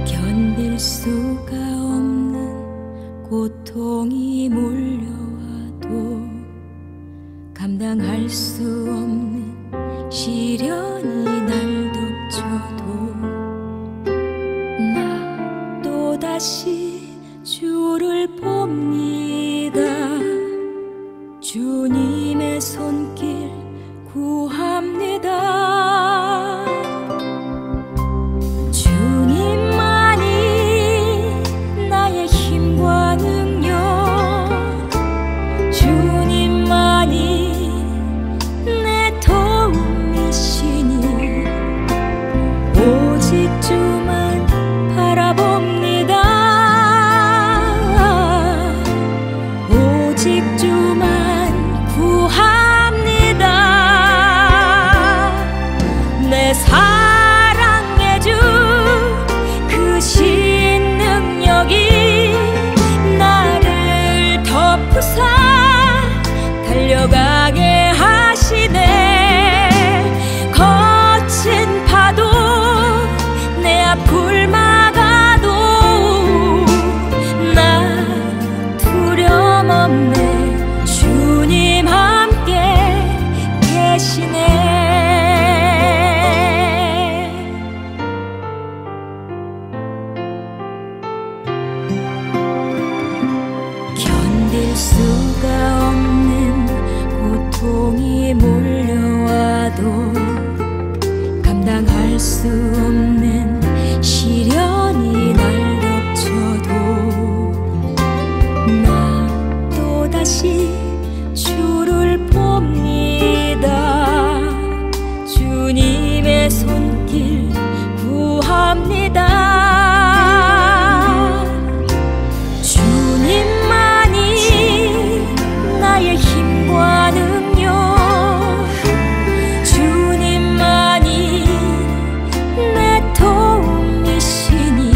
견딜 수가 없는 고통이 몰려와도 감당할 수 없는 시련이 날 덮쳐도 나 또다시 주를 봅니다. 주님의 손길 구합니다. 주님만이 나의 힘과 능력, 주님만이 내 도움이시니 오직 주만 바라봅니다. 오직 주만 구합니다. 내 사랑의 주 그 신능력이 나를 덮으사 달려가게 하시네. 거친 파도 내 앞을 막아도 나 두려움 없네. 주님 함께 계시네. 견딜 수가 없는 고통이 몰려와도 감당할 수 없는 시련이 날 덮쳐도 나 또다시 주를 봅니다. 주님의 손길 구합니다. 주님만이 나의 힘과 능력, 주님만이 내 도움이시니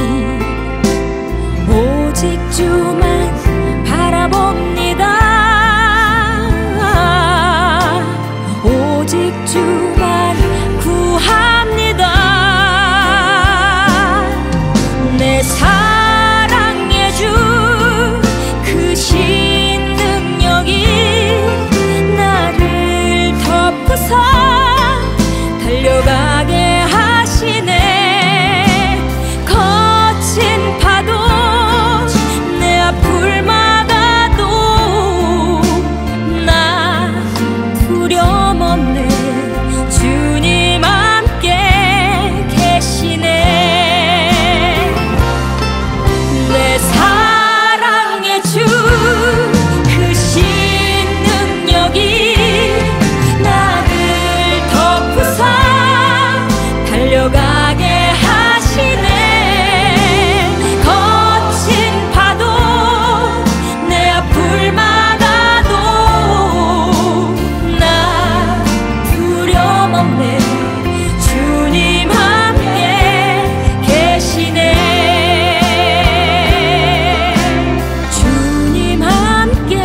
오직 주만 바라봅니다. 오직 주만 구합니다. 내 사랑의 주 그 신능력이 나를 덮으사 달려가게 하시네. 거친 파도 내 앞을 막아도 나 두려움 없네. 주님 함께 계시네. 내 사랑의 주 그 신능력이 나를 덮으사 달려가게 하시네. 거친 파도 내 앞을 막아도 나 두려움 없네. 주님 함께 계시네. 주님 함께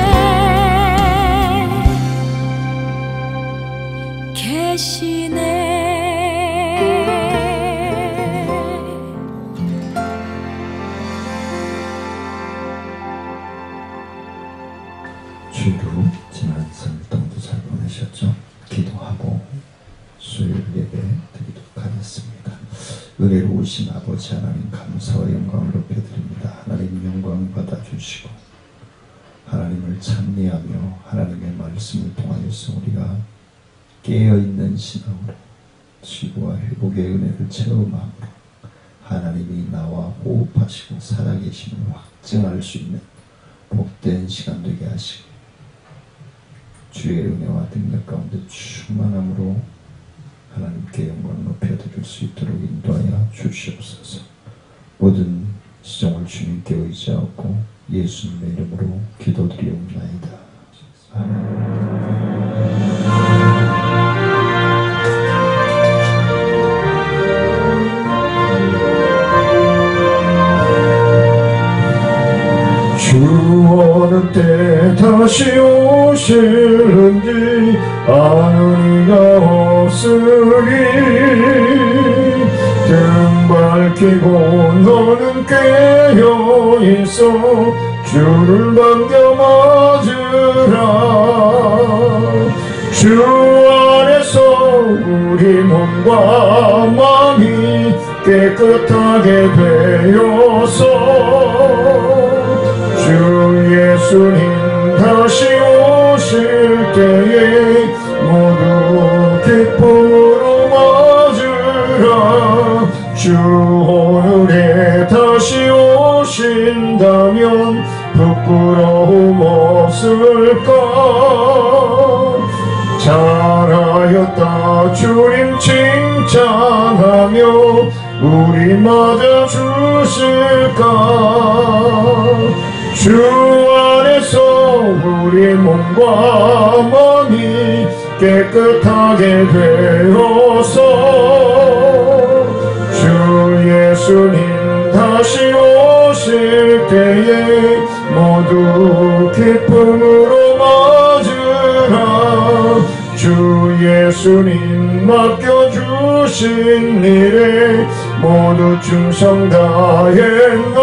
계시네. 주일로 지난 3일 동안도 잘 보내셨죠? 기도하고 수요일 예배 드리도록 하겠습니다. 은혜로우신 아버지 하나님, 감사와 영광을 높여드립니다. 하나님 영광 받아주시고 하나님을 찬미하며 하나님의 말씀을 통하여서 우리가 깨어있는 신앙으로 치유와 회복의 은혜를 체험함으로 하나님이 나와 호흡하시고 살아계심을 확증할 수 있는 복된 시간 되게 하시고 주의 은혜와 능력 가운데 충만함으로 하나님께 영광을 높여드릴 수 있도록 인도하여 주시옵소서. 모든 지정을 주님께 의지하고 예수님의 이름으로 기도드리옵나이다. 아멘. 다시 오실는지 아는 이가 없으리. 등 밝히고 너는 깨어있어 주를 반겨 맞으라. 주 안에서 우리 몸과 마음이 깨끗하게 되어서 주 예수님 다시 오실 때에 모두 기쁨으로 맞으라. 주 오늘에 다시 오신다면 부끄러움 없을까. 잘하였다 주님 칭찬하며 우리 맞아주실까. 주 안에서 우리 몸과 마음이 깨끗하게 되어서 주 예수님 다시 오실 때에 모두 기쁨으로 맞으라. 주 예수님 맡겨주신 일에 모두 충성 다했나.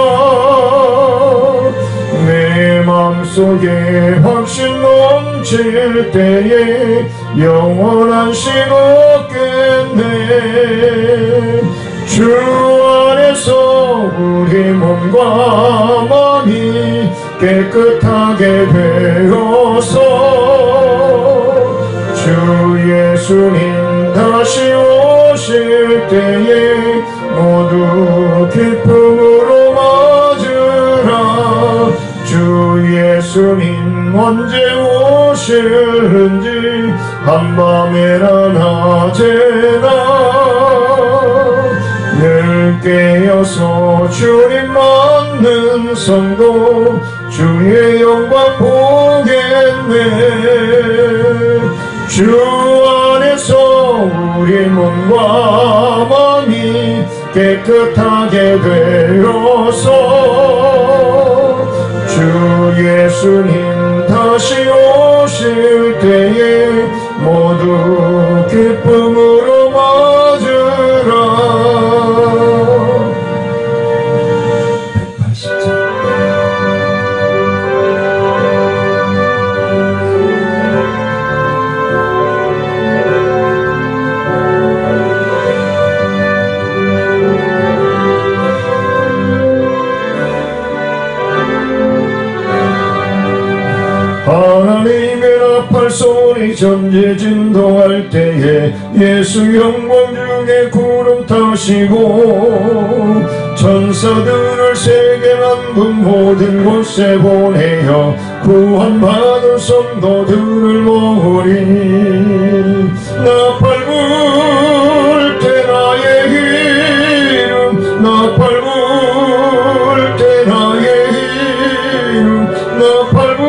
내 맘속에 확신 넘칠 때에 영원한 식 없겠네. 주 안에서 우리 몸과 마음이 깨끗하게 되어서 주 예수님 다시 오실 때에 모두 기쁨으로 맞으라. 주 예수님 언제 오실는지 한밤에나 낮에나 늘 깨어서 주님 맞는 성도 주의 영광 보겠네. 주 안에서 우리 몸과 마음이 깨끗하게 되어서 주 예수님 다시 오실 때에 모두 기쁨으로 맞으라. 180장. 하나님의 나팔 소리 전지진동할 때에 예수 영광 중에 구름 타시고 천사들을 세계 만국 모든 곳에 보내어 구원받은 성도들을 모으리. 나팔 불 때 나의 이름 나팔 불 때 나의 이름 나팔 불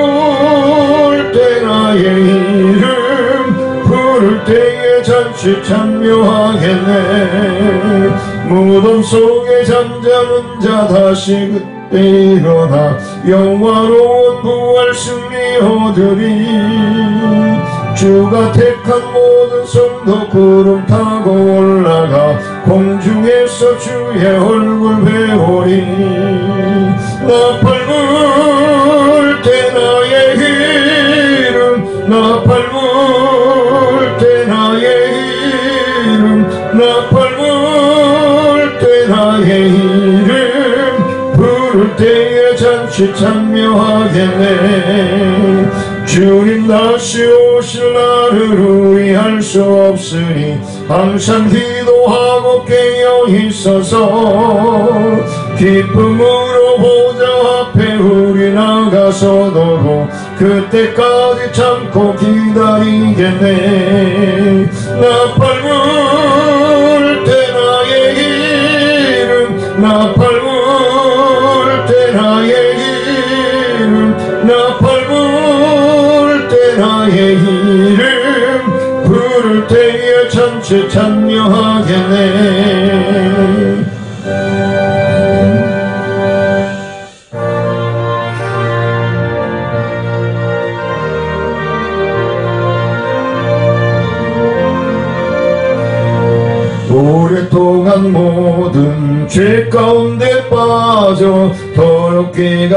나의 이름 부를 때에 잔치 참여하겠네. 무덤 속에 잠자는 자 다시 그때 일어나 영화로운 부활 승리 얻으리. 주가 택한 모든 성도 구름 타고 올라가 공중에서 주의 얼굴 배우리. 나팔 불 때 나의 이름 나팔 불 때 나의 이름 나팔 불 때 나의 이름 부를 때에 잔치 참여하겠네. 주님 다시 오실 날을 우리 알 수 없으니 항상 기도하고 깨어 있어서 기쁨으로 보좌 앞에 우리 나가서도록 그때까지 참고 기다리겠네. 나팔 불 때 나의 이름 나팔 불 때 나의 이름 나팔 불 때 나의 이름 부를 때에 전체 참여하겠네. 죄 가운데 빠져 더럽기가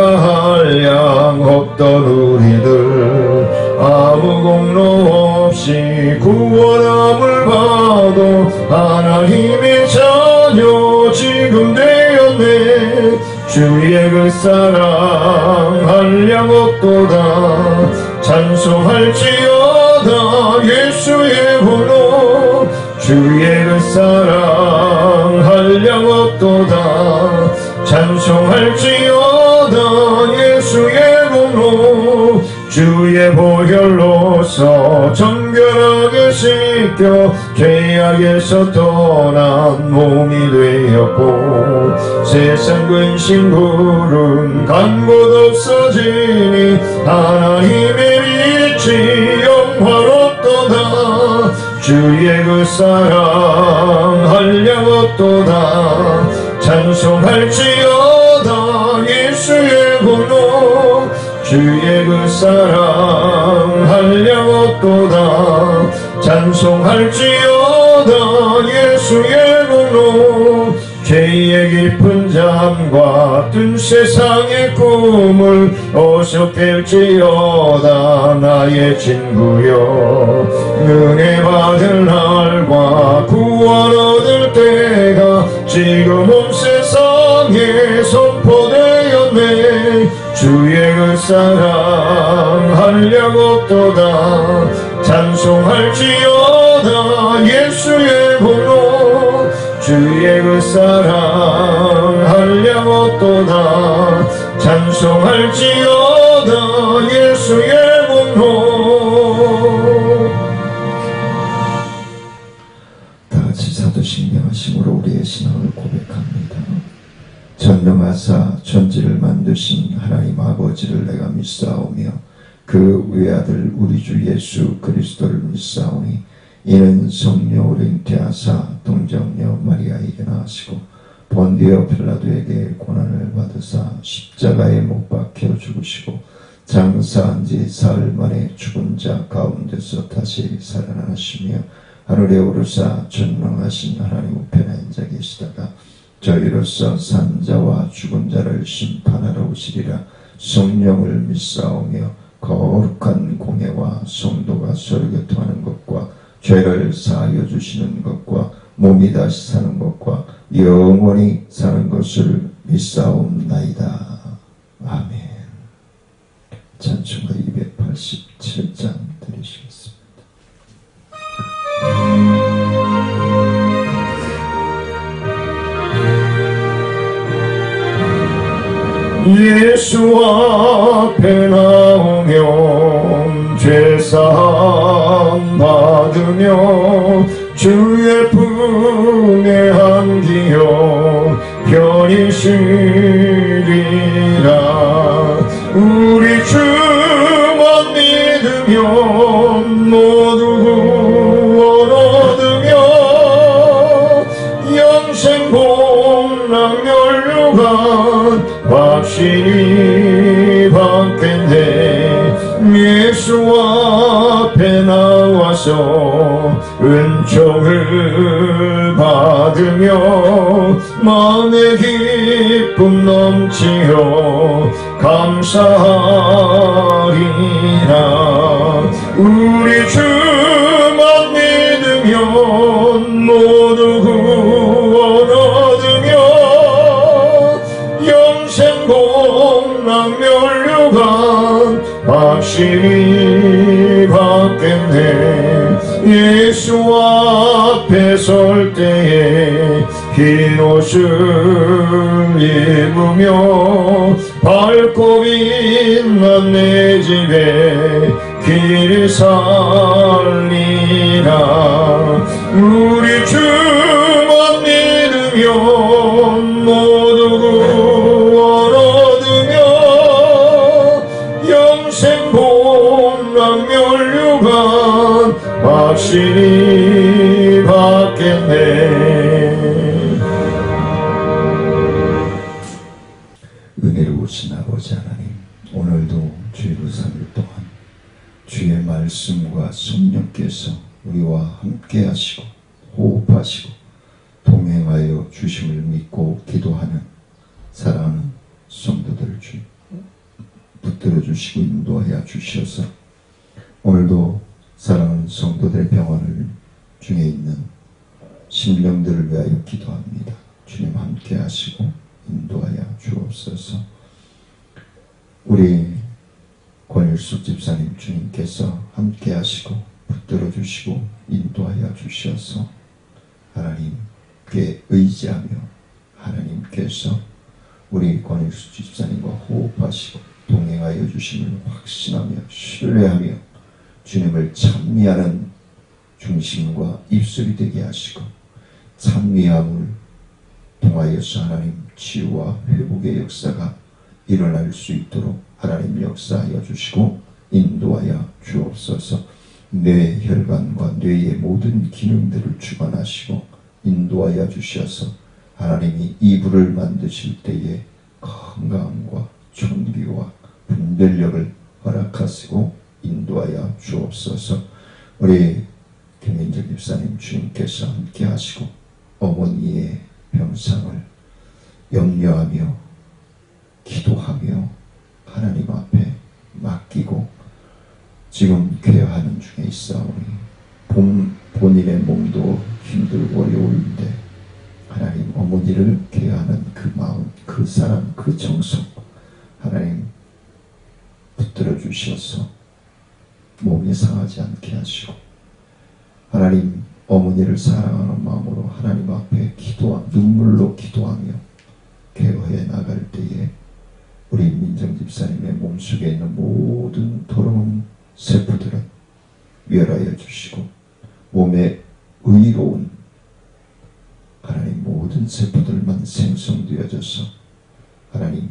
한량 없던 우리들 아무 공로 없이 구원함을 받아 하나님의 자녀 지금 되었네. 주의 그 사랑 한량 없도다. 찬송할지어다 예수의 번호. 주의 그 사랑 한량 없도다. 찬송할지어다 예수의 번호. 주의 보혈로서 정결하게 씻겨 죄악에서 떠난 몸이 되었고 세상 근심 구름 간 곳 없어지니 하나님의 빛이 영화롭도다. 주의 그 사랑 한량 없도다. 찬송할지어다 예수의 번호. 주의 그 사랑 한량 없도다. 찬송할지어다 예수의 번호. 죄의 깊은 잠과 뜬 세상의 꿈을 어서 깰지어다 나의 친구여. 은혜 받을 날과 구원 얻을 때가 지금 온 세상에 선포되었네. 주의 그 사랑 한량 없도다. 찬송할지어다 예수의 번호. 주의 그 사랑 한량 없도다. 찬송할지어다 예수의 번호. 다같이 사도신명하심으로 우리의 신앙을 고백합니다. 전능하사 천지를 만드신 하나님 아버지를 내가 믿사오며 그 외아들 우리 주 예수 그리스도를 믿사오니 이는 성령으로 잉태하사 동정녀 마리아에게 나시고 본디오 필라도에게 고난을 받으사 십자가에 못 박혀 죽으시고 장사한 지 사흘 만에 죽은 자 가운데서 다시 살아나시며 하늘에 오르사 전능하신 하나님 우편에 앉아 계시다가 저희로서 산자와 죽은 자를 심판하러 오시리라. 성령을 믿사오며 거룩한 공회와 성도가 서로 교통하는 것과 죄를 사하여 주시는 것과 몸이 다시 사는 것과 영원히 사는 것을 믿사옵나이다. 아멘. 찬송가 287장 드리시겠습니다. 예수 앞에 나오면 죄사함 받으며 주의 품에 안기어 편히 쉬리라. 우리 주만 믿으면 모두 구원 얻으며 영생 복락 면류관 확실히 받겠네. 예수 앞에 나와서 은총을 받으며 마음의 기쁨 넘치어 감사하리라. 우리 주만 믿으면 모두 구원 얻으며 영생 복락 면류관 확실히 받겠네. 예수 앞에 설 때에 흰 옷을 입으며 밝고 빛난 내 집에 길이 살리라. 우리 주만 믿으면 모두 구원 얻으며 영생 복락 면류관 확실히 받겠네. 은혜로우신 아버지 하나님, 오늘도 주일 3일 동안 주의 말씀과 성령께서 우리와 함께 하시고 호흡하시고 동행하시고 동행하여 주심을 믿고 기도하는 사랑하는 성도들을 붙들어 주시고 인도하여 주셔서 오늘도 사랑하는 성도들의 평안을 중에 있는 심령들을 위하여 기도합니다. 주님 함께 하시고 인도하여 주옵소서. 우리 권일숙 집사님 주님께서 함께 하시고 붙들어 주시고 인도하여 주셔서 하나님께 의지하며 하나님께서 우리 권일숙 집사님과 호흡하시고 동행하여 주심을 확신하며 신뢰하며 주님을 찬미하는 중심과 입술이 되게 하시고 찬미함을 통하여서 하나님 치유와 회복의 역사가 일어날 수 있도록 하나님 역사하여 주시고 인도하여 주옵소서. 뇌 혈관과 뇌의 모든 기능들을 주관하시고 인도하여 주셔서 하나님이 이불을 만드실 때에 건강과 존귀와 분별력을 허락하시고 인도하여 주옵소서. 우리 김민정 집사님 주님께서 함께 하시고 어머니의 병상을 염려하며 기도하며 하나님 앞에 맡기고 지금 케어하는 중에 있사오니 본인의 몸도 힘들고 어려울때 하나님 어머니를 케어하는 그 마음, 그 사랑, 그 정성 하나님 붙들어 주셔서 몸이 상하지 않게 하시고 하나님 어머니를 사랑하는 마음으로 하나님 앞에 눈물로 기도하며 케어해 나갈 때에 우리 민정 집사님의 몸속에 있는 모든 더러운 세포들은 멸하여 주시고 몸에 의로운 하나님 모든 세포들만 생성되어져서 하나님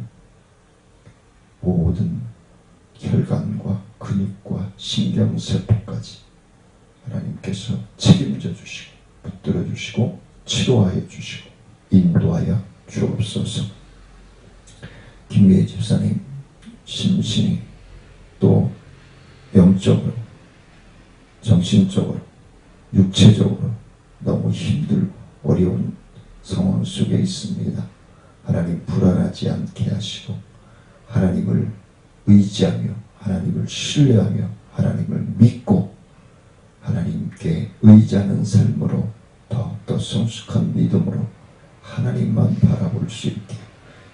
모든 혈관과 근육과 신경세포까지 하나님께서 책임져 주시고 붙들어 주시고 치료하여 주시고 인도하여 주옵소서. 김미애 집사님 심신이 또 영적으로 정신적으로 육체적으로 너무 힘들고 어려운 상황 속에 있습니다. 하나님 불안하지 않게 하시고 하나님을 의지하며 하나님을 신뢰하며 하나님을 믿고 하나님께 의지하는 삶으로 더욱더 성숙한 믿음으로 하나님만 바라볼 수 있게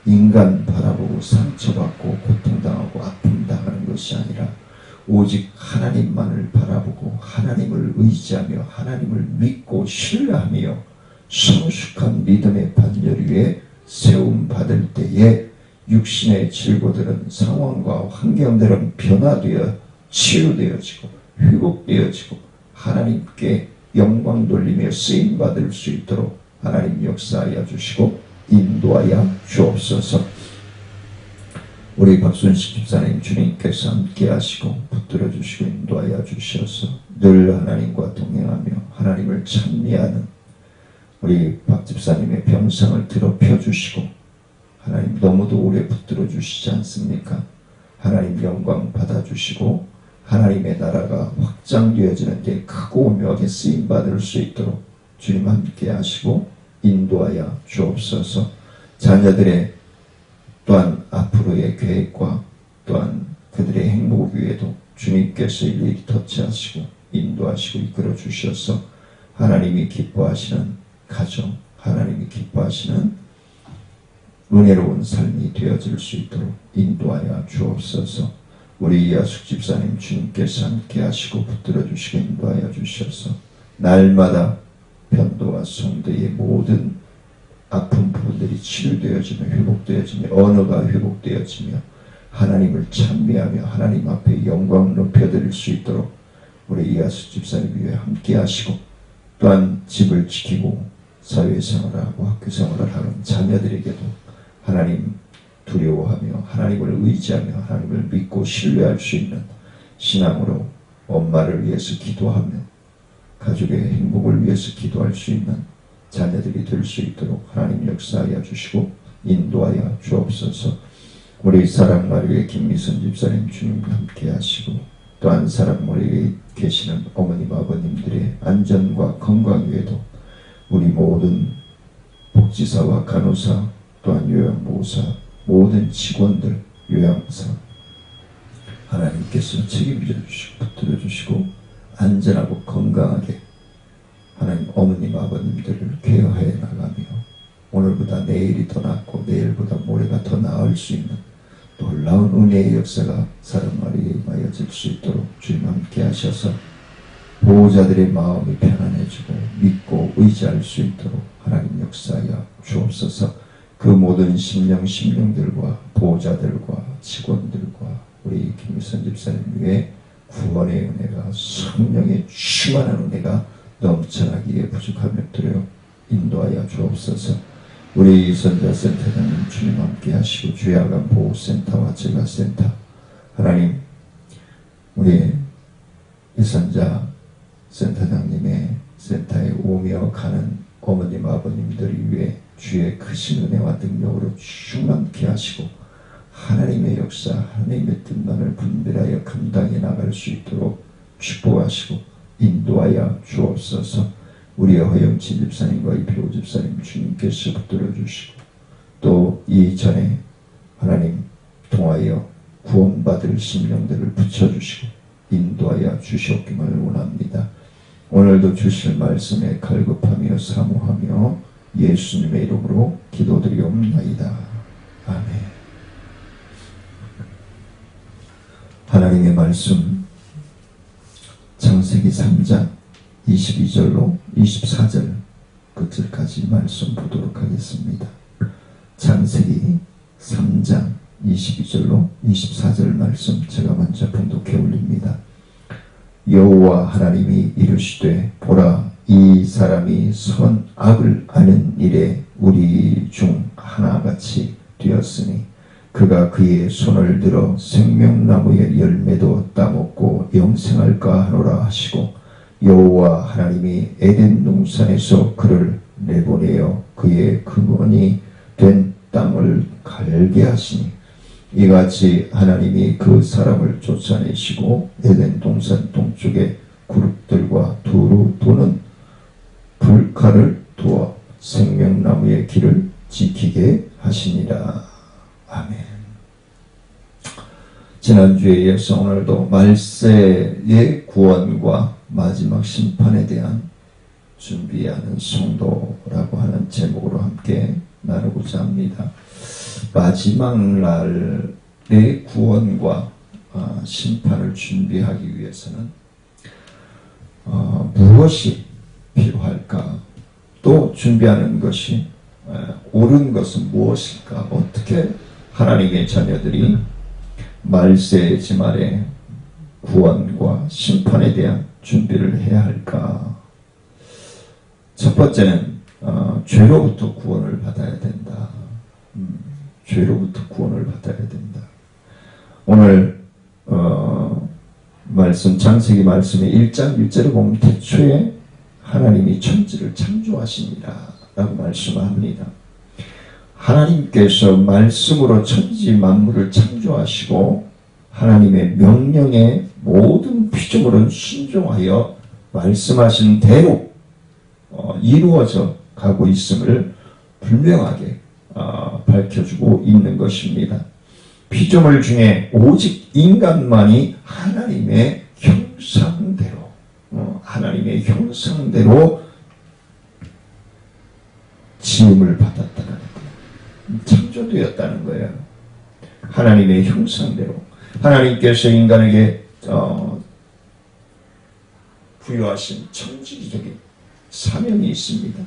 인간 바라보고 상처받고 고통당하고 아픔당하는 것이 아니라 오직 하나님만을 바라보고 하나님을 의지하며 하나님을 믿고 신뢰하며 성숙한 믿음의 반열 위에 세움받을 때에 육신의 질고들은 상황과 환경들은 변화되어 치유되어지고 회복되어지고 하나님께 영광 돌리며 쓰임받을 수 있도록 하나님 역사하여 주시고 인도하여 주옵소서. 우리 박순식 집사님 주님께서 함께 하시고 붙들어 주시고 인도하여 주셔서 늘 하나님과 동행하며 하나님을 찬미하는 우리 박 집사님의 병상을 더럽혀 주시고 하나님 너무도 오래 붙들어 주시지 않습니까? 하나님 영광 받아주시고 하나님의 나라가 확장되어지는 데 크고 오묘하게 쓰임받을 수 있도록 주님 함께 하시고 인도하여 주옵소서. 자녀들의 또한 앞으로의 계획과 또한 그들의 행복을 위해도 주님께서 일일이 터치하시고 인도하시고 이끌어 주셔서 하나님이 기뻐하시는 가정, 하나님이 기뻐하시는 은혜로운 삶이 되어질 수 있도록 인도하여 주옵소서. 우리 이하숙 집사님 주님께서 함께 하시고 붙들어 주시고 인도하여 주셔서 날마다 편도와 성도의 모든 아픈 부분들이 치료되어지며 회복되어지며 언어가 회복되어지며 하나님을 찬미하며 하나님 앞에 영광 높여드릴 수 있도록 우리 이하숙 집사님 위해 함께 하시고 또한 집을 지키고 사회생활을 하고 학교생활을 하는 자녀들에게도 하나님 두려워하며 하나님을 의지하며 하나님을 믿고 신뢰할 수 있는 신앙으로 엄마를 위해서 기도하며 가족의 행복을 위해서 기도할 수 있는 자녀들이 될 수 있도록 하나님 역사하여 주시고 인도하여 주옵소서. 우리 사랑마리의 김미선 집사님 주님 함께 하시고 또한 사랑마리에 계시는 어머님 아버님들의 안전과 건강 위에도 우리 모든 복지사와 간호사, 또한 요양보호사, 모든 직원들, 요양사 하나님께서 책임져 주시고 붙들어 주시고 안전하고 건강하게 하나님 어머님 아버님들을 케어해 나가며 오늘보다 내일이 더 낫고 내일보다 모레가 더 나을 수 있는 놀라운 은혜의 역사가 사랑마리에 임하여질 수 있도록 주님 함께 하셔서 보호자들의 마음이 편안해지고 믿고 의지할 수 있도록 하나님 역사하여 주옵소서. 그 모든 심령들과 보호자들과 직원들과 우리 김유선 집사님 위에 구원의 은혜가 성령의 충만한 은혜가 넘쳐나기에 부족함을 드려 인도하여 주옵소서. 우리 선자 센터장님 주님 함께 하시고 주야간 보호센터와 제가센터 하나님 우리 이선자 센터장님의 센터에 오며 가는 어머님 아버님들 위해 주의 크신 은혜와 능력으로 충만케 하시고 하나님의 역사 하나님의 뜻만을 분별하여 감당해 나갈 수 있도록 축복하시고 인도하여 주옵소서. 우리 허영치 집사님과 이필호 집사님 주님께서 붙들어 주시고 또 이전에 하나님 통하여 구원받을 심령들을 붙여주시고 인도하여 주시옵기를 원합니다. 오늘도 주실 말씀에 갈급하며 사모하며 예수님의 이름으로 기도드리옵나이다. 아멘. 하나님의 말씀 창세기 3장 22절로 24절 끝절까지 말씀 보도록 하겠습니다. 창세기 3장 22절로 24절 말씀 제가 먼저 봉독해 올립니다. 여호와 하나님이 이르시되 보라 이 사람이 선악을 아는 일에 우리 중 하나같이 되었으니 그가 그의 손을 들어 생명나무의 열매도 따먹고 영생할까 하노라 하시고 여호와 하나님이 에덴 동산에서 그를 내보내어 그의 근원이 된 땅을 갈게 하시니 이같이 하나님이 그 사람을 쫓아내시고 에덴 동산 동쪽에 그룹들과 두루 도는 불칼을 두어 생명나무의 길을 지키게 하시니라. 아멘. 지난주에 이어서 오늘도 말세의 구원과 마지막 심판에 대한 준비하는 성도라고 하는 제목으로 함께 나누고자 합니다. 마지막 날의 구원과 심판을 준비하기 위해서는 무엇이 필요할까? 또 준비하는 것이 옳은 것은 무엇일까? 어떻게 하나님의 자녀들이 말세의 지말에 구원과 심판에 대한 준비를 해야 할까? 첫 번째는 죄로부터 구원을 받아야 된다. 죄로부터 구원을 받아야 된다. 오늘 말씀 창세기 말씀의 1장 1절에 보면 태초에 하나님이 천지를 창조하시니라 라고 말씀합니다. 하나님께서 말씀으로 천지 만물을 창조하시고 하나님의 명령에 모든 피조물은 순종하여 말씀하신 대로 이루어져 가고 있음을 분명하게 밝혀주고 있는 것입니다. 피조물 중에 오직 인간만이 하나님의 형상대로 지음을 받았다는 거예요. 창조되었다는 거예요. 하나님의 형상대로 하나님께서 인간에게 부여하신 천지기적인 사명이 있습니다.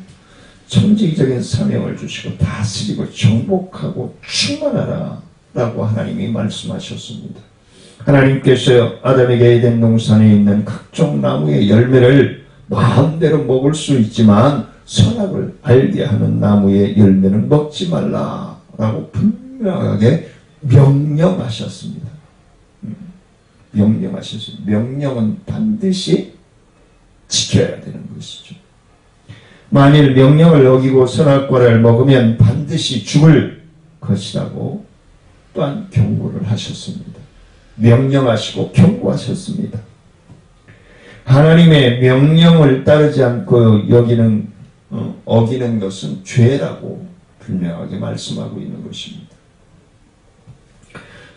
천지기적인 사명을 주시고 다스리고 정복하고 충만하라 라고 하나님이 말씀하셨습니다. 하나님께서 아담에게 에덴 동산에 있는 각종 나무의 열매를 마음대로 먹을 수 있지만 선악을 알게 하는 나무의 열매는 먹지 말라 라고 분명하게 명령하셨습니다. 명령하셨습니다. 명령은 반드시 지켜야 되는 것이죠. 만일 명령을 어기고 선악과를 먹으면 반드시 죽을 것이라고 또한 경고를 하셨습니다. 명령하시고 경고하셨습니다. 하나님의 명령을 따르지 않고 여기는 어기는 것은 죄라고 분명하게 말씀하고 있는 것입니다.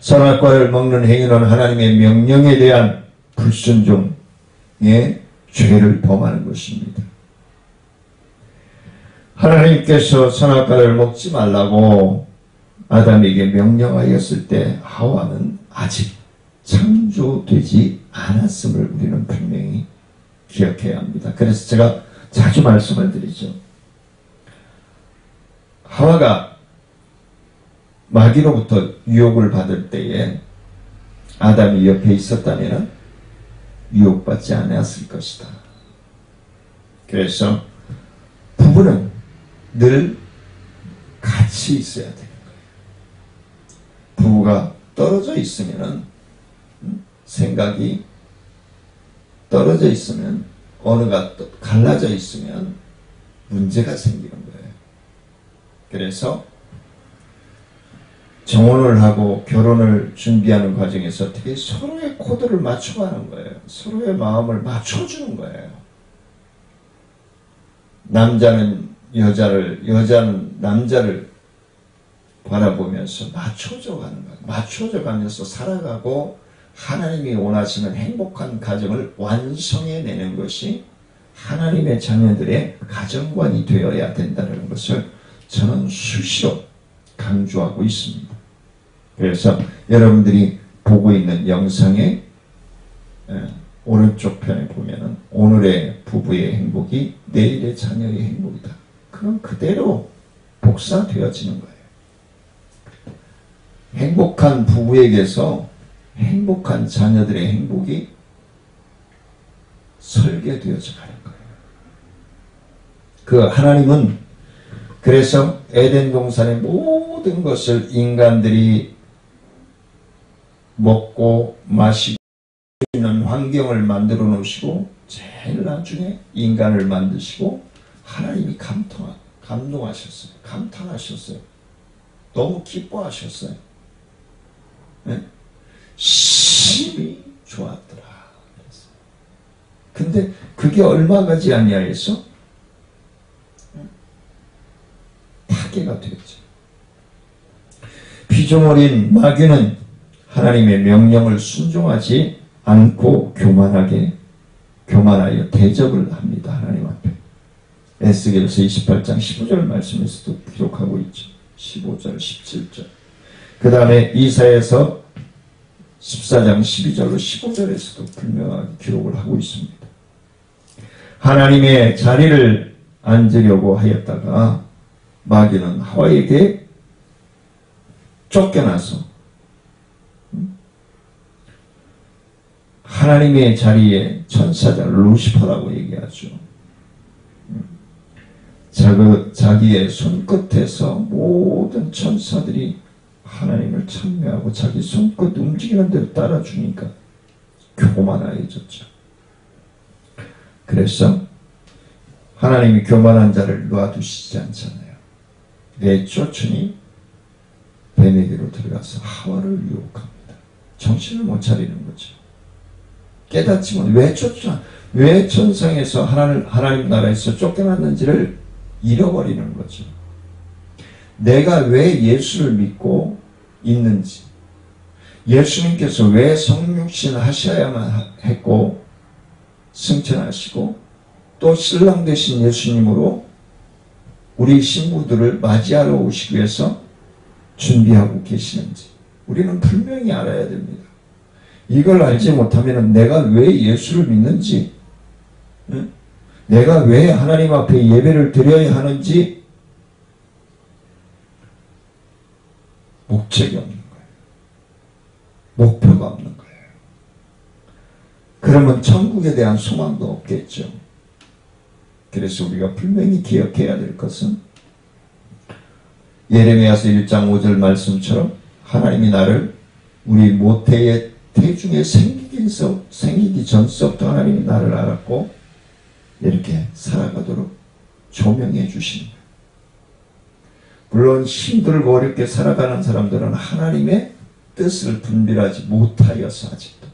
선악과를 먹는 행위는 하나님의 명령에 대한 불순종의 죄를 범하는 것입니다. 하나님께서 선악과를 먹지 말라고 아담에게 명령하였을 때 하와는 아직 창조되지 않았음을 우리는 분명히 기억해야 합니다. 그래서 제가 자주 말씀을 드리죠. 하와가 마귀로부터 유혹을 받을 때에 아담이 옆에 있었다면 유혹받지 않았을 것이다. 그래서 부부는 늘 같이 있어야 되는 거예요. 부부가 떨어져 있으면 생각이 떨어져 있으면 어느가 갈라져 있으면 문제가 생기는 거예요. 그래서 정혼을 하고 결혼을 준비하는 과정에서 어떻게 서로의 코드를 맞춰가는 거예요. 서로의 마음을 맞춰주는 거예요. 남자는 여자를, 여자는 남자를 바라보면서 맞춰져 가는 거예요. 맞춰져 가면서 살아가고 하나님이 원하시는 행복한 가정을 완성해내는 것이 하나님의 자녀들의 가정관이 되어야 된다는 것을 저는 수시로 강조하고 있습니다. 그래서 여러분들이 보고 있는 영상의 오른쪽 편에 보면은 오늘의 부부의 행복이 내일의 자녀의 행복이다. 그건 그대로 복사되어지는 거예요. 행복한 부부에게서 행복한 자녀들의 행복이 설계되어져 가는 거예요. 그 하나님은 그래서 에덴 동산의 모든 것을 인간들이 먹고 마시고 있는 환경을 만들어 놓으시고 제일 나중에 인간을 만드시고 하나님이 감동하셨어요. 감탄하셨어요. 너무 기뻐하셨어요. 네? 심히 좋았더라. 그랬어요. 근데 그게 얼마 가지 아니하여서 파괴가 되었죠. 피조물인 마귀는 하나님의 명령을 순종하지 않고 교만하여 대적을 합니다. 하나님 앞에. 에스겔서 28장 15절 말씀에서도 기록하고 있죠. 15절, 17절. 그 다음에 이사야서 14장 12절로 15절에서도 분명하게 기록을 하고 있습니다. 하나님의 자리를 앉으려고 하였다가 마귀는 하와에게 쫓겨나서 하나님의 자리에 천사자 루시퍼라고 얘기하죠. 자기의 손끝에서 모든 천사들이 하나님을 찬미하고 자기 손끝 움직이는 대로 따라주니까 교만해졌죠. 그래서 하나님이 교만한 자를 놔두시지 않잖아요. 내쫓으니 뱀에게로 들어가서 하와를 유혹합니다. 정신을 못 차리는 거죠. 깨닫지만 왜 천상에서 하나님 나라에서 쫓겨났는지를 잃어버리는 거죠. 내가 왜 예수를 믿고 있는지, 예수님께서 왜 성육신 하셔야만 했고 승천하시고 또 신랑 되신 예수님으로 우리 신부들을 맞이하러 오시기 위해서 준비하고 계시는지 우리는 분명히 알아야 됩니다. 이걸 알지 못하면 내가 왜 예수를 믿는지, 내가 왜 하나님 앞에 예배를 드려야 하는지 목적이 없는 거예요. 목표가 없는 거예요. 그러면 천국에 대한 소망도 없겠죠. 그래서 우리가 분명히 기억해야 될 것은 예레미야서 1장 5절 말씀처럼 하나님이 나를 우리 모태의 태중에 생기기 전서부터 하나님이 나를 알았고 이렇게 살아가도록 조명해 주시는 거예요. 물론 힘들고 어렵게 살아가는 사람들은 하나님의 뜻을 분별하지 못하여서 아직도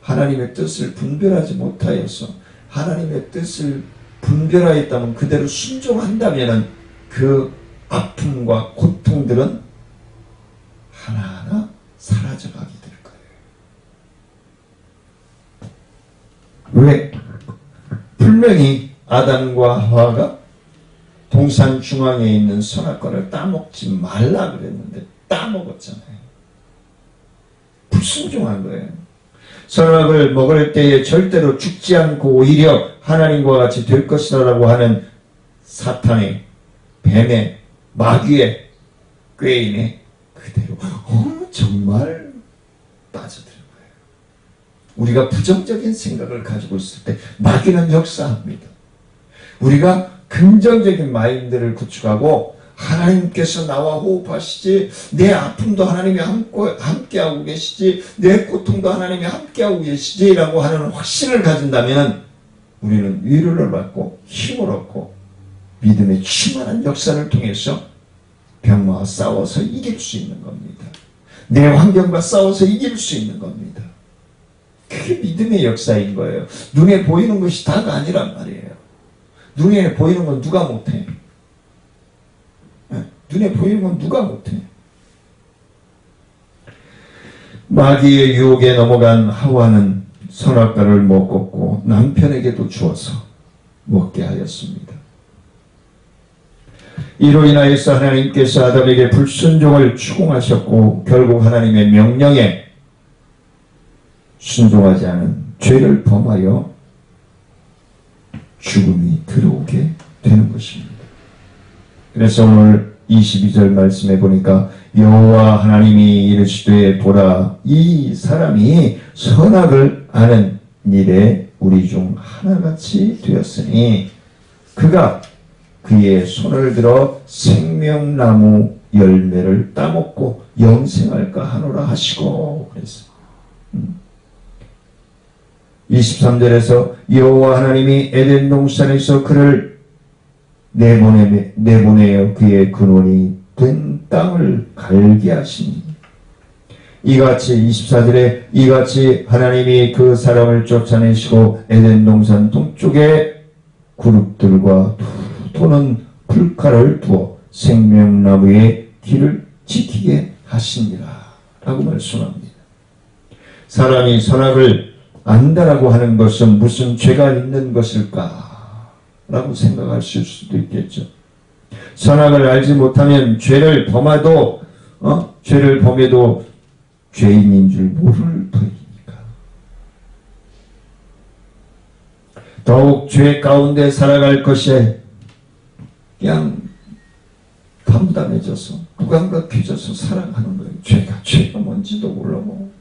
하나님의 뜻을 분별하지 못하여서 하나님의 뜻을 분별하였다면 그대로 순종한다면 그 아픔과 고통들은 하나하나 사라져가게 될 거예요. 왜? 분명히 아담과 하와가 동산 중앙에 있는 선악과를 따먹지 말라 그랬는데 따먹었잖아요. 불순종한 거예요. 선악을 먹을 때에 절대로 죽지 않고 오히려 하나님과 같이 될 것이라고 하는 사탄의, 뱀의, 마귀의 꾀임에 그대로 정말 빠져드는 거예요. 우리가 부정적인 생각을 가지고 있을 때 마귀는 역사합니다. 우리가 긍정적인 마인드를 구축하고 하나님께서 나와 호흡하시지, 내 아픔도 하나님이 함께하고 계시지, 내 고통도 하나님이 함께하고 계시지 라고 하는 확신을 가진다면 우리는 위로를 받고 힘을 얻고 믿음의 충만한 역사를 통해서 병마와 싸워서 이길 수 있는 겁니다. 내 환경과 싸워서 이길 수 있는 겁니다. 그게 믿음의 역사인 거예요. 눈에 보이는 것이 다가 아니란 말이에요. 눈에 보이는 건 누가 못해? 눈에 보이는 건 누가 못해? 마귀의 유혹에 넘어간 하와는 선악과를 먹었고 남편에게도 주어서 먹게 하였습니다. 이로 인하여서 하나님께서 아담에게 불순종을 추궁하셨고 결국 하나님의 명령에 순종하지 않은 죄를 범하여 죽음이 들어오게 되는 것입니다. 그래서 오늘 22절 말씀해 보니까 여호와 하나님이 이르시되 보라 이 사람이 선악을 아는 일에 우리 중 하나같이 되었으니 그가 그의 손을 들어 생명나무 열매를 따먹고 영생할까 하노라 하시고 그랬어요. 23절에서 여호와 하나님이 에덴 동산에서 그를 내보내어 그의 근원이 된 땅을 갈게 하시니 이같이 24절에 이같이 하나님이 그 사람을 쫓아내시고 에덴 동산 동쪽에 그룹들과 토는 불칼을 두어 생명나무의 길을 지키게 하시니라 라고 말씀합니다. 사람이 선악을 안다라고 하는 것은 무슨 죄가 있는 것일까 라고 생각하실 수도 있겠죠. 선악을 알지 못하면 죄를 범해도 죄인인 줄 모를 터이니까. 더욱 죄 가운데 살아갈 것에 그냥 담담해져서 무감각해져서 살아가는 거예요. 죄가 뭔지도 모르고.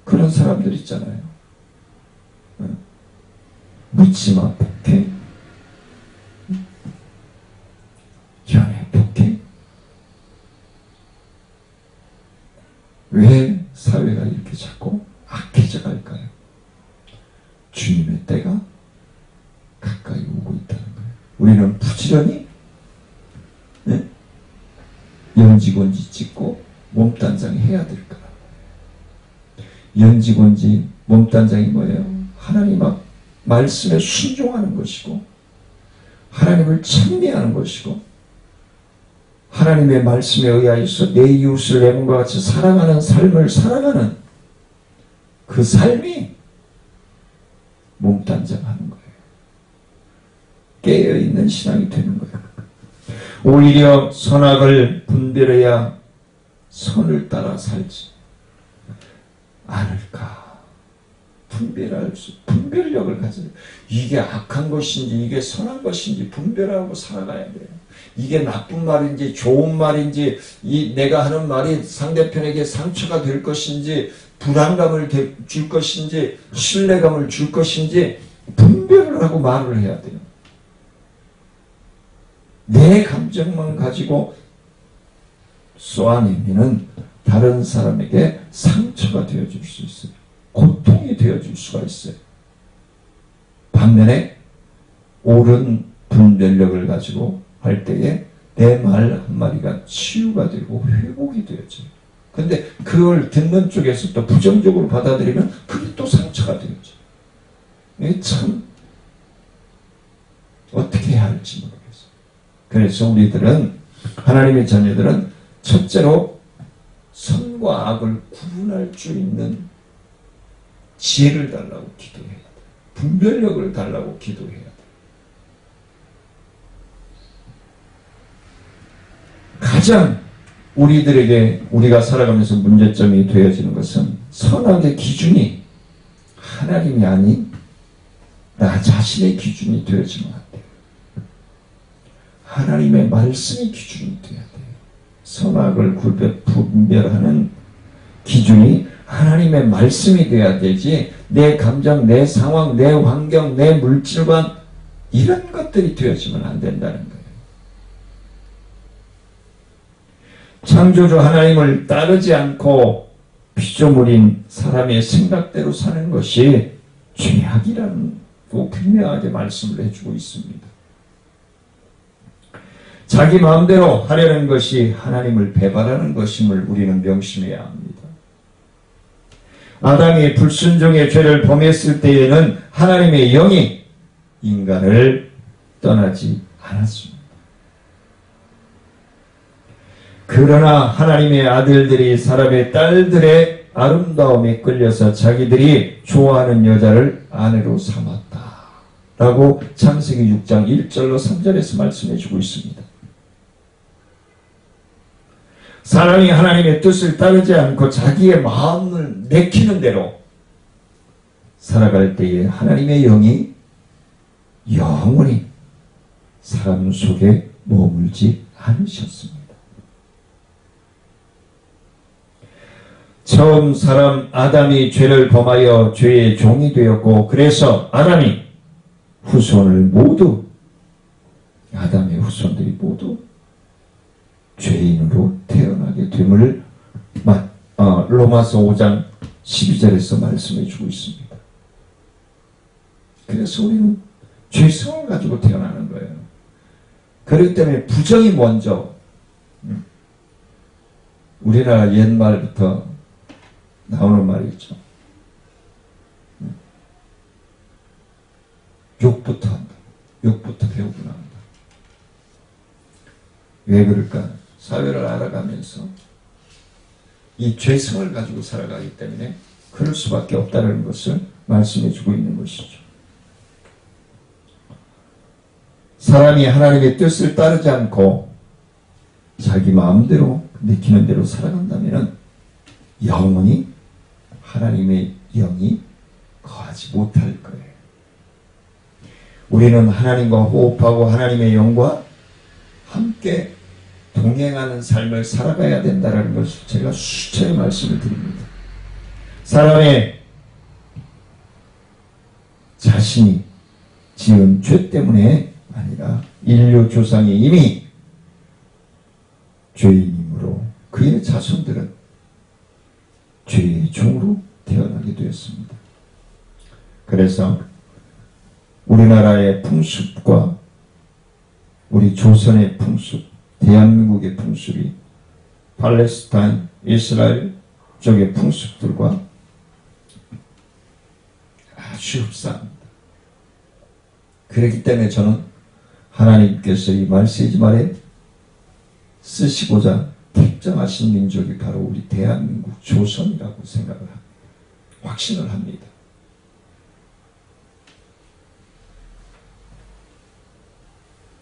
그런 사람들 있잖아요. 묻지마 폭행, 연애 폭행. 왜 사회가 이렇게 자꾸 악해져 갈까요? 주님의 때가 가까이 오고 있다는 거예요. 우리는 부지런히 연지곤지 찍고 몸단장 해야 될 거라. 연지곤지 몸단장이 뭐예요? 하나님 앞 말씀에 순종하는 것이고 하나님을 찬미하는 것이고 하나님의 말씀에 의하여서 내 이웃을 내 몸과 같이 사랑하는 삶을 살아가는 그 삶이 몸단장하는 거예요. 깨어있는 신앙이 되는 거예요. 오히려 선악을 분별해야 선을 따라 살지 않을까. 분별력을 가져요. 이게 악한 것인지 이게 선한 것인지 분별하고 살아가야 돼요. 이게 나쁜 말인지 좋은 말인지 내가 하는 말이 상대편에게 상처가 될 것인지 불안감을 줄 것인지 신뢰감을 줄 것인지 분별을 하고 말을 해야 돼요. 내 감정만 가지고 쏘아내면 다른 사람에게 상처가 되어줄 수 있어요. 고통이 되어줄 수가 있어요. 반면에 옳은 분별력을 가지고 할 때에 내 말 한마디가 치유가 되고 회복이 되어져요. 근데 그걸 듣는 쪽에서 또 부정적으로 받아들이면 그게 또 상처가 되어져요. 이게 참 어떻게 해야 할지 모르겠어요. 그래서 우리들은, 하나님의 자녀들은 첫째로 선과 악을 구분할 수 있는 지혜를 달라고 기도해야 돼. 분별력을 달라고 기도해야 돼. 가장 우리들에게 우리가 살아가면서 문제점이 되어지는 것은 선악의 기준이 하나님이 아닌 나 자신의 기준이 되어지는 것 같아요. 하나님의 말씀이 기준이 되어야 돼요. 선악을 분별하는 기준이 하나님의 말씀이 되어야 되지, 내 감정, 내 상황, 내 환경, 내 물질관, 이런 것들이 되어지면 안 된다는 거예요. 창조주 하나님을 따르지 않고 피조물인 사람의 생각대로 사는 것이 죄악이라는 분명하게 말씀을 해주고 있습니다. 자기 마음대로 하려는 것이 하나님을 배반하는 것임을 우리는 명심해야 합니다. 아담이 불순종의 죄를 범했을 때에는 하나님의 영이 인간을 떠나지 않았습니다. 그러나 하나님의 아들들이 사람의 딸들의 아름다움에 끌려서 자기들이 좋아하는 여자를 아내로 삼았다 라고 창세기 6장 1절로 3절에서 말씀해 주고 있습니다. 사람이 하나님의 뜻을 따르지 않고 자기의 마음을 내키는 대로 살아갈 때에 하나님의 영이 영원히 사람 속에 머물지 않으셨습니다. 처음 사람 아담이 죄를 범하여 죄의 종이 되었고, 그래서 아담이 후손을 모두, 아담의 후손들이 모두 죄인으로 태어나게 됨을 로마서 5장 12절에서 말씀해 주고 있습니다. 그래서 우리는 죄성을 가지고 태어나는 거예요. 그렇기 때문에 부정이 먼저, 우리나라 옛말부터 나오는 말이 있죠. 욕부터 한다. 욕부터 배우고 나온다. 왜 그럴까? 사회를 알아가면서 이 죄성을 가지고 살아가기 때문에 그럴 수밖에 없다는 것을 말씀해 주고 있는 것이죠. 사람이 하나님의 뜻을 따르지 않고 자기 마음대로 내키는 대로 살아간다면 영원히 하나님의 영이 거하지 못할 거예요. 우리는 하나님과 호흡하고 하나님의 영과 함께 동행하는 삶을 살아가야 된다는 것을 제가 수차례 말씀을 드립니다. 사람의 자신이 지은 죄 때문에 아니라 인류 조상이 이미 죄인이므로 그의 자손들은 죄의 종으로 태어나게 되었습니다. 그래서 우리나라의 풍습과 우리 조선의 풍습, 대한민국의 풍습이 팔레스타인, 이스라엘 쪽의 풍습들과 아주 흡사합니다. 그렇기 때문에 저는 하나님께서 이 메시지 말에 쓰시고자 택정하신 민족이 바로 우리 대한민국 조선이라고 생각을 합니다. 확신을 합니다.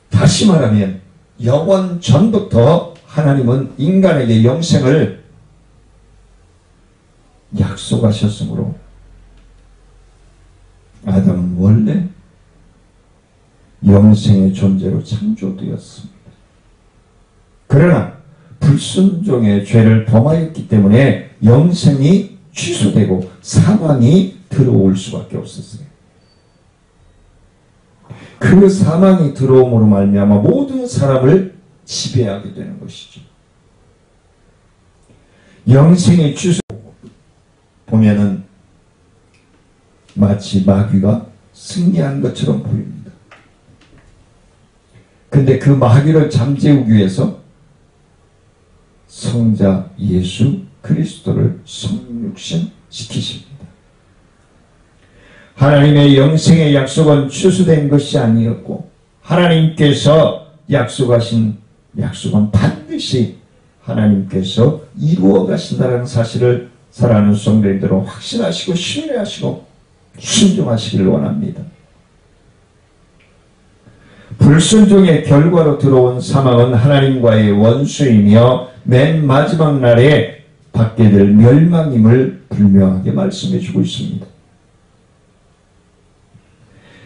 다시 말하면 영원 전부터 하나님은 인간에게 영생을 약속하셨으므로 아담은 원래 영생의 존재로 창조되었습니다. 그러나 불순종의 죄를 범하였기 때문에 영생이 취소되고 사망이 들어올 수밖에 없었어요. 그 사망이 들어옴으로 말미암아 모든 사람을 지배하게 되는 것이죠. 영생의 취소 보면은 마치 마귀가 승리한 것처럼 보입니다. 근데 그 마귀를 잠재우기 위해서 성자 예수 그리스도를 성육신 시키십니다. 하나님의 영생의 약속은 취소된 것이 아니었고 하나님께서 약속하신 약속은 반드시 하나님께서 이루어 가신다는 사실을 사랑하는 성도님들은 확신하시고 신뢰하시고 순종하시길 원합니다. 불순종의 결과로 들어온 사망은 하나님과의 원수이며 맨 마지막 날에 받게 될 멸망임을 분명하게 말씀해 주고 있습니다.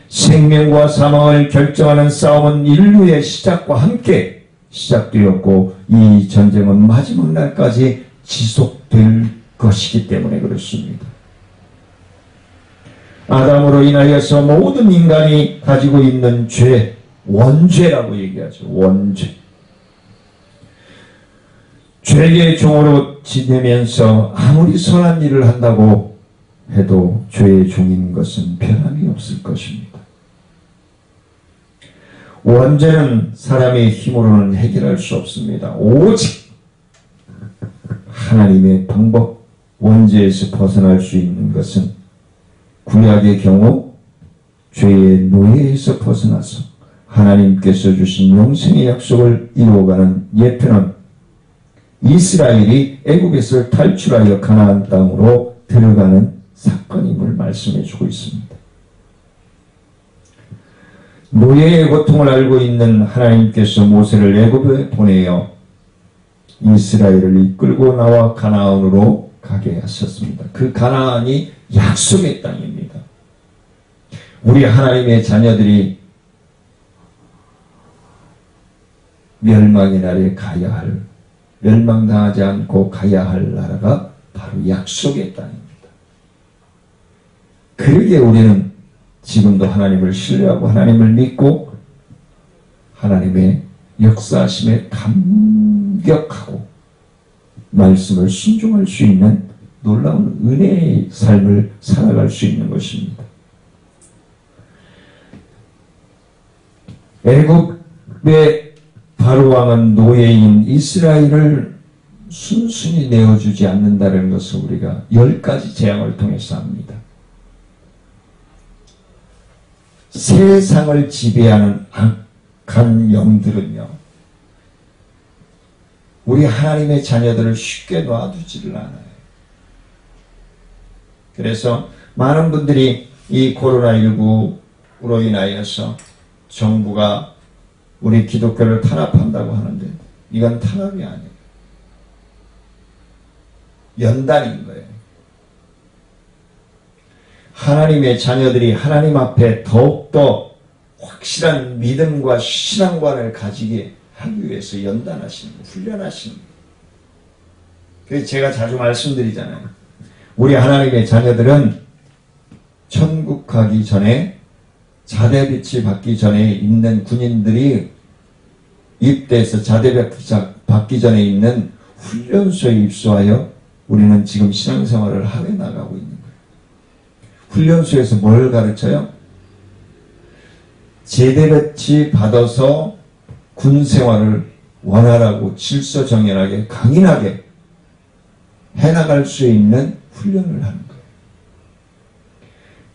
생명과 사망을 결정하는 싸움은 인류의 시작과 함께 시작되었고 이 전쟁은 마지막 날까지 지속될 것이기 때문에 그렇습니다. 아담으로 인하여서 모든 인간이 가지고 있는 죄, 원죄라고 얘기하죠. 원죄. 죄의 종으로 지내면서 아무리 선한 일을 한다고 해도 죄의 종인 것은 변함이 없을 것입니다. 원죄는 사람의 힘으로는 해결할 수 없습니다. 오직 하나님의 방법, 원죄에서 벗어날 수 있는 것은 구약의 경우 죄의 노예에서 벗어나서 하나님께서 주신 영생의 약속을 이루어가는 예표는 이스라엘이 애국에서 탈출하여 가나안 땅으로 들어가는 사건임을 말씀해 주고 있습니다. 노예의 고통을 알고 있는 하나님께서 모세를 애굽에 보내어 이스라엘을 이끌고 나와 가나안으로 가게 하셨습니다. 그 가나안이 약속의 땅입니다. 우리 하나님의 자녀들이 멸망의 날에 가야 할, 멸망당하지 않고 가야 할 나라가 바로 약속의 땅입니다. 그러기에 우리는 지금도 하나님을 신뢰하고 하나님을 믿고 하나님의 역사하심에 감격하고 말씀을 순종할 수 있는 놀라운 은혜의 삶을 살아갈 수 있는 것입니다. 애굽의 바로왕은 노예인 이스라엘을 순순히 내어주지 않는다는 것을 우리가 10가지 재앙을 통해서 압니다. 세상을 지배하는 악한 영들은요, 우리 하나님의 자녀들을 쉽게 놔두지를 않아요. 그래서 많은 분들이 이 코로나19로 인하여서 정부가 우리 기독교를 탄압한다고 하는데 이건 탄압이 아니에요. 연단인 거예요. 하나님의 자녀들이 하나님 앞에 더욱더 확실한 믿음과 신앙관을 가지게 하기 위해서 연단하시는 거예요. 훈련하시는 거예요. 그래서 제가 자주 말씀드리잖아요. 우리 하나님의 자녀들은 천국 가기 전에 자대배치 받기 전에 있는 군인들이 입대해서 자대배치 받기 전에 있는 훈련소에 입소하여 우리는 지금 신앙생활을 하게 나가고 있는 거예요. 훈련소에서 뭘 가르쳐요? 제대배치 받아서 군생활을 원활하고 질서정연하게 강인하게 해나갈 수 있는 훈련을 하는 거예요.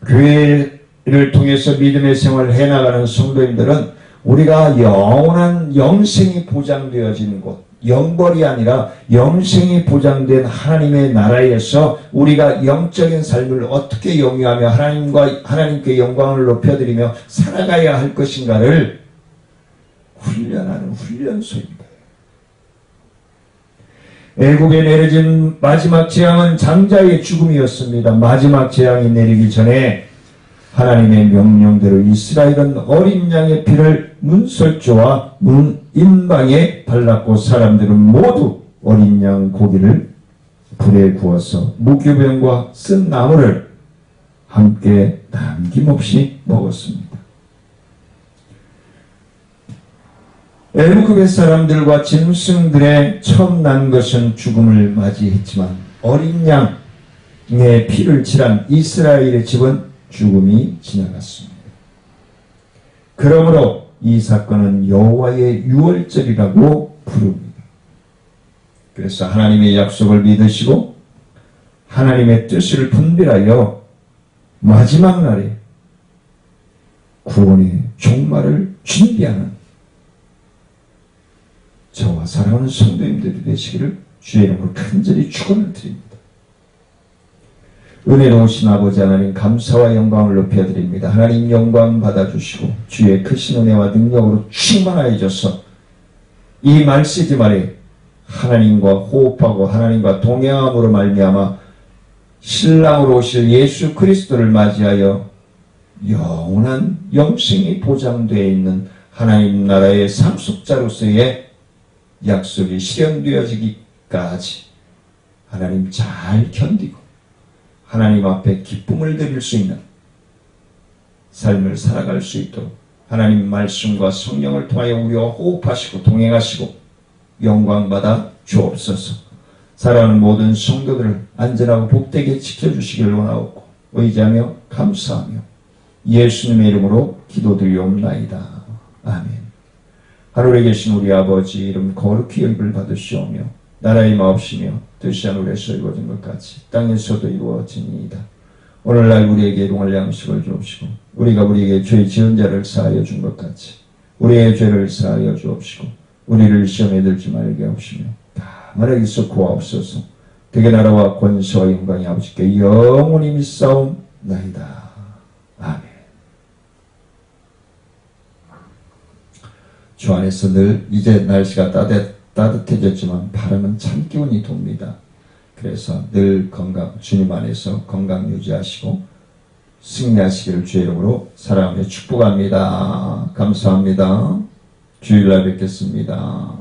교회를 통해서 믿음의 생활을 해나가는 성도님들은 우리가 영원한 영생이 보장되어지는 곳, 영벌이 아니라 영생이 보장된 하나님의 나라에서 우리가 영적인 삶을 어떻게 영위하며 하나님께 영광을 높여드리며 살아가야 할 것인가를 훈련하는 훈련소입니다. 애국에 내려진 마지막 재앙은 장자의 죽음이었습니다. 마지막 재앙이 내리기 전에 하나님의 명령대로 이스라엘은 어린 양의 피를 문설주와 인방에 발랐고 사람들은 모두 어린 양 고기를 불에 구워서 무교병과 쓴 나물을 함께 남김없이 먹었습니다. 애굽의 사람들과 짐승들의 처음 난 것은 죽음을 맞이했지만 어린 양의 피를 칠한 이스라엘의 집은 죽음이 지나갔습니다. 그러므로 이 사건은 여호와의 유월절이라고 부릅니다. 그래서 하나님의 약속을 믿으시고 하나님의 뜻을 분별하여 마지막 날에 구원의 종말을 준비하는 저와 사랑하는 성도님들이 되시기를 주의 이름으로 간절히 축원을 드립니다. 은혜로우신 아버지 하나님 감사와 영광을 높여드립니다. 하나님 영광 받아주시고 주의 크신 은혜와 능력으로 충만하여 져서 이 말세지 말에 하나님과 호흡하고 하나님과 동행함으로 말미암아 신랑으로 오실 예수 그리스도를 맞이하여 영원한 영생이 보장되어 있는 하나님 나라의 상속자로서의 약속이 실현되어지기까지 하나님 잘 견디고 하나님 앞에 기쁨을 드릴 수 있는 삶을 살아갈 수 있도록 하나님 말씀과 성령을 통하여 우리와 호흡하시고 동행하시고 영광받아 주옵소서. 사랑하는 모든 성도들을 안전하고 복되게 지켜주시길 원하옵고 의지하며 감사하며 예수님의 이름으로 기도드리옵나이다. 아멘. 하늘에 계신 우리 아버지 이름 거룩히 여김을 받으시오며 나라의 마옵시며 뜻이 하늘에서 이루어진 것 같이 땅에서도 이루어지니이다. 오늘날 우리에게 일용할 양식을 주옵시고 우리가 우리에게 죄 지은 자를 사하여 준 것 같이 우리의 죄를 사하여 주옵시고 우리를 시험에 들지 말게 하옵시며 다만 에게서 구하옵소서. 그의 나라와 권세와 영광이 아버지께 영원히 믿사옵나이다. 아멘. 주 안에서 늘 이제 날씨가 따뜻해졌지만 바람은 참 기운이 돕니다. 그래서 늘 건강, 주님 안에서 건강 유지하시고 승리하시기를 주의 이름으로 사랑하며 축복합니다. 감사합니다. 주일날 뵙겠습니다.